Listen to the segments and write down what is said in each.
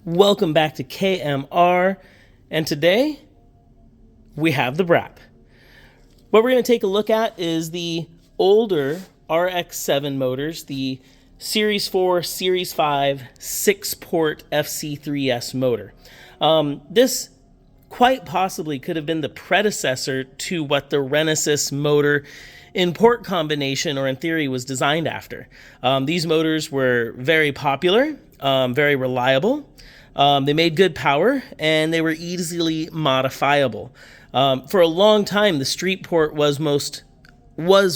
Welcome back to KMR, and today we have the BRAP. What we're going to take a look at is the older RX7 motors, the Series 4, Series 5, 6-port FC3S motor. This quite possibly could have been the predecessor to what the Renesis motor in port combination, or in theory, was designed after. These motors were very popular, very reliable. They made good power, and they were easily modifiable. For a long time, the street port was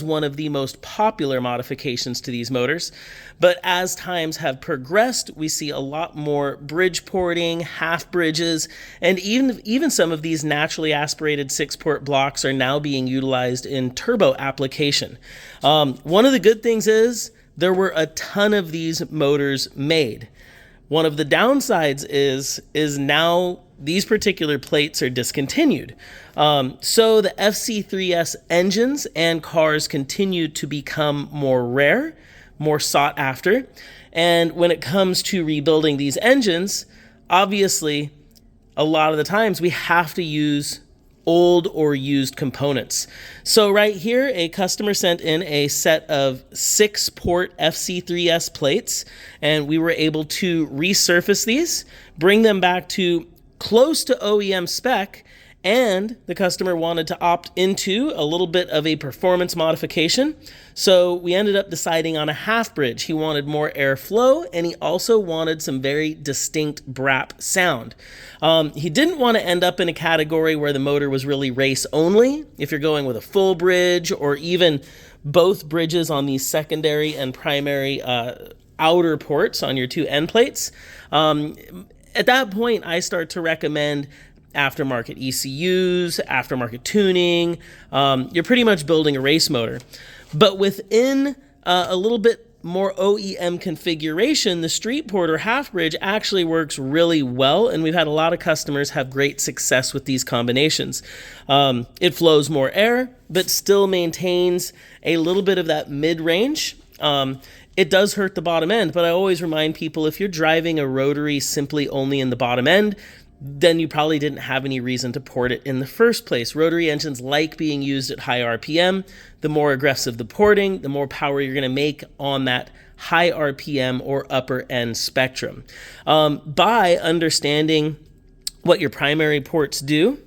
one of the most popular modifications to these motors. But as times have progressed, we see a lot more bridge porting, half bridges, and even some of these naturally aspirated 6-port blocks are now being utilized in turbo application. One of the good things is there were a ton of these motors made. One of the downsides is now these particular plates are discontinued. So the FC3S engines and cars continue to become more rare, more sought after. And when it comes to rebuilding these engines, obviously, a lot of the times we have to use old or used components. So right here, a customer sent in a set of 6-port FC3S plates, and we were able to resurface these, bring them back to close to OEM spec, and the customer wanted to opt into a little bit of a performance modification. So we ended up deciding on a half bridge. He wanted more airflow, and he also wanted some very distinct BRAP sound. He didn't want to end up in a category where the motor was really race only. If you're going with a full bridge or even both bridges on these secondary and primary outer ports on your two end plates, at that point, I start to recommend aftermarket ECUs, aftermarket tuning. You're pretty much building a race motor. But within a little bit more OEM configuration, the street port or half bridge actually works really well, and we've had a lot of customers have great success with these combinations. It flows more air, but still maintains a little bit of that mid-range. It does hurt the bottom end, but I always remind people, if you're driving a Rotary simply only in the bottom end, then you probably didn't have any reason to port it in the first place. Rotary engines like being used at high RPM. The more aggressive the porting, the more power you're going to make on that high RPM or upper end spectrum. By understanding what your primary ports do,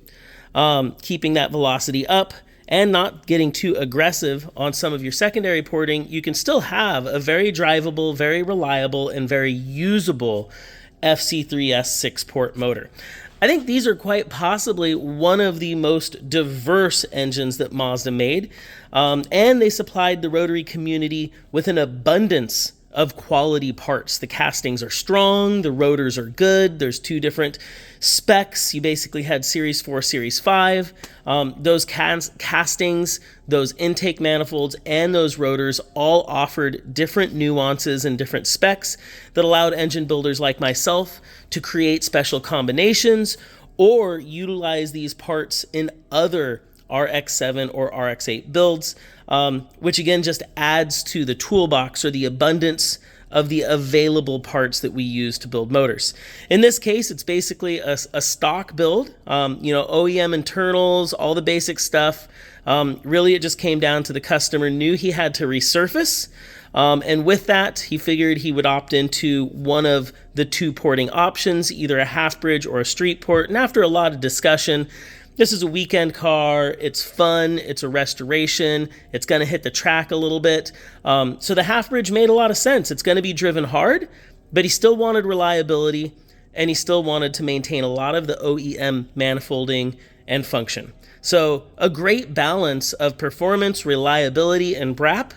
keeping that velocity up, and not getting too aggressive on some of your secondary porting, you can still have a very drivable, very reliable, and very usable FC3S 6-port motor. I think these are quite possibly one of the most diverse engines that Mazda made, and they supplied the Rotary community with an abundance of quality parts. The castings are strong, the rotors are good, there's two different specs. You basically had Series 4, Series 5. Those castings, those intake manifolds, and those rotors all offered different nuances and different specs that allowed engine builders like myself to create special combinations or utilize these parts in other RX7 or RX8 builds, which again just adds to the toolbox or the abundance of the available parts that we use to build motors. In this case, it's basically a stock build, OEM internals, all the basic stuff. Really, it just came down to the customer knew he had to resurface, and with that, he figured he would opt into one of the two porting options, either a half bridge or a street port. And after a lot of discussion, this is a weekend car, it's fun, it's a restoration, it's going to hit the track a little bit. So the half bridge made a lot of sense. It's going to be driven hard, but he still wanted reliability, and he still wanted to maintain a lot of the OEM manifolding and function. So a great balance of performance, reliability, and BRAP.